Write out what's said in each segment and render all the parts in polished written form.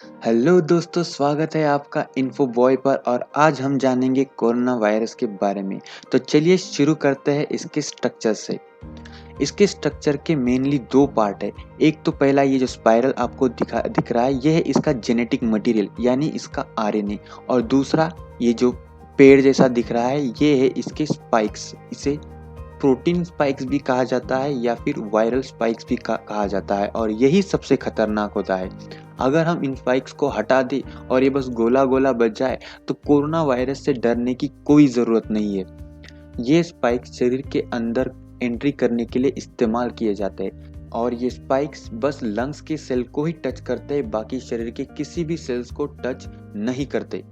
Hello दोस्तों, स्वागत है आपका इन्फो बॉय पर और आज हम जानेंगे कोरोना वायरस के बारे में। तो चलिए शुरू करते हैं इसके स्ट्रक्चर से। इसके स्ट्रक्चर के मेनली दो पार्ट है। एक तो पहला ये जो स्पाइरल आपको दिख रहा है, ये है इसका जेनेटिक मटेरियल यानी इसका आरएनए। और दूसरा ये जो पेड़ जैसा दिख रहा है, ये है इसके स्पाइक्स। इसे प्रोटीन स्पाइक्स भी कहा जाता है या फिर वायरल स्पाइक्स भी कहा जाता है, और यही सबसे खतरनाक होता है। अगर हम इन स्पाइक्स को हटा दें और ये बस गोला गोला बच जाए तो कोरोना वायरस से डरने की कोई ज़रूरत नहीं है। ये स्पाइक्स शरीर के अंदर एंट्री करने के लिए इस्तेमाल किए जाते हैं, और ये स्पाइक्स बस लंग्स के सेल को ही टच करते हैं, बाकी शरीर के किसी भी सेल्स को टच नहीं करते।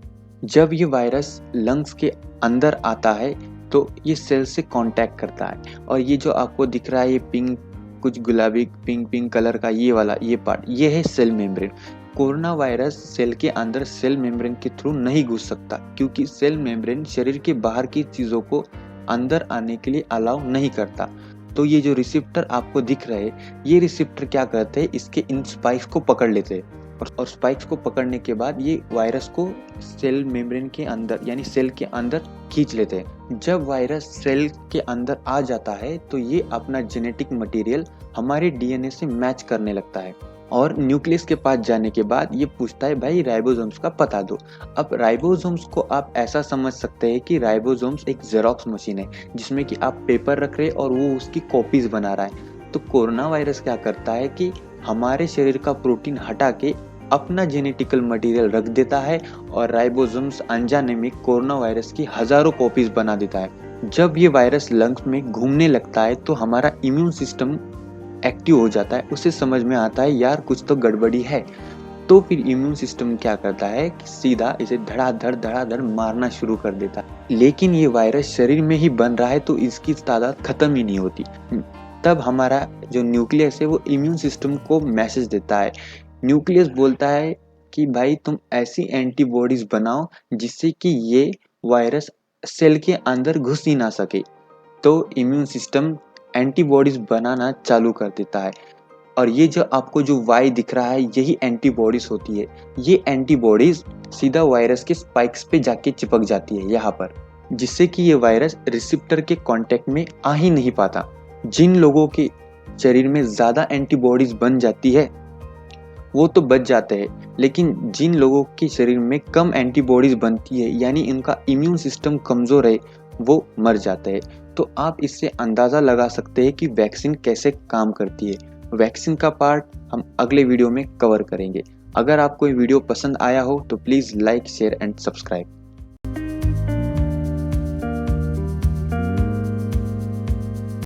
जब ये वायरस लंग्स के अंदर आता है तो ये सेल से कांटेक्ट करता है, और ये जो आपको दिख रहा है ये पिंक, कुछ गुलाबी पिंक पिंक कलर का ये वाला ये पार्ट, ये है cell membrane. Corona virus cell के अंदर सेल मेम्ब्रेन के थ्रू नहीं घुस सकता, क्योंकि सेल मेम्ब्रेन शरीर के बाहर की चीज़ों को अंदर आने के लिए अलाउ नहीं करता। तो ये जो रिसेप्टर आपको दिख रहे हैं, ये रिसेप्टर क्या करते हैं, इसके इन स्पाइक्स को पकड़ लेते हैं, और स्पाइक्स को पकड़ने के बाद ये वायरस को सेल मेम्ब्रेन के अंदर यानी सेल के अंदर खींच लेते हैं। जब वायरस सेल के अंदर आ जाता है तो ये अपना जेनेटिक मटेरियल हमारे डीएनए से मैच करने लगता है, और न्यूक्लियस के पास जाने के बाद ये पूछता है भाई राइबोसोम्स का पता दो। अब राइबोसोम्स को आप ऐसा समझ सकते हैं कि राइबोसोम्स एक जेरोक्स मशीन है, जिसमें कि आप पेपर रख रहे और वो उसकी कॉपीज बना रहा है। तो कोरोना वायरस क्या करता है कि हमारे शरीर का प्रोटीन हटा के अपना जेनेटिकल मटेरियल रख देता है, और राइबोसोम्स अनजाने में कोरोना वायरस की हजारों कॉपीज बना देता है। जब ये वायरस लंग्स में घूमने लगता है तो हमारा इम्यून सिस्टम एक्टिव हो जाता है। उसे समझ में आता है यार कुछ तो गड़बड़ी है। तो फिर इम्यून सिस्टम क्या करता है कि सीधा इसे धड़ाधड़ मारना शुरू कर देता है। लेकिन ये वायरस शरीर में ही बन रहा है तो इसकी तादाद खत्म ही नहीं होती। तब हमारा जो न्यूक्लियस है वो इम्यून सिस्टम को मैसेज देता है। न्यूक्लियस बोलता है कि भाई तुम ऐसी एंटीबॉडीज बनाओ जिससे कि ये वायरस सेल के अंदर घुस ही ना सके। तो इम्यून सिस्टम एंटीबॉडीज बनाना चालू कर देता है, और ये जो आपको जो वाई दिख रहा है यही एंटीबॉडीज होती है। ये एंटीबॉडीज सीधा वायरस के स्पाइक्स पे जाके चिपक जाती है यहाँ पर, जिससे कि ये वायरस रिसेप्टर के कांटेक्ट में आ ही नहीं पाता। जिन लोगों के शरीर में ज़्यादा एंटीबॉडीज बन जाती है वो तो बच जाते हैं, लेकिन जिन लोगों के शरीर में कम एंटीबॉडीज बनती है यानी इनका इम्यून सिस्टम कमज़ोर है, वो मर जाते हैं। तो आप इससे अंदाज़ा लगा सकते हैं कि वैक्सीन कैसे काम करती है। वैक्सीन का पार्ट हम अगले वीडियो में कवर करेंगे। अगर आपको ये वीडियो पसंद आया हो तो please like share and subscribe.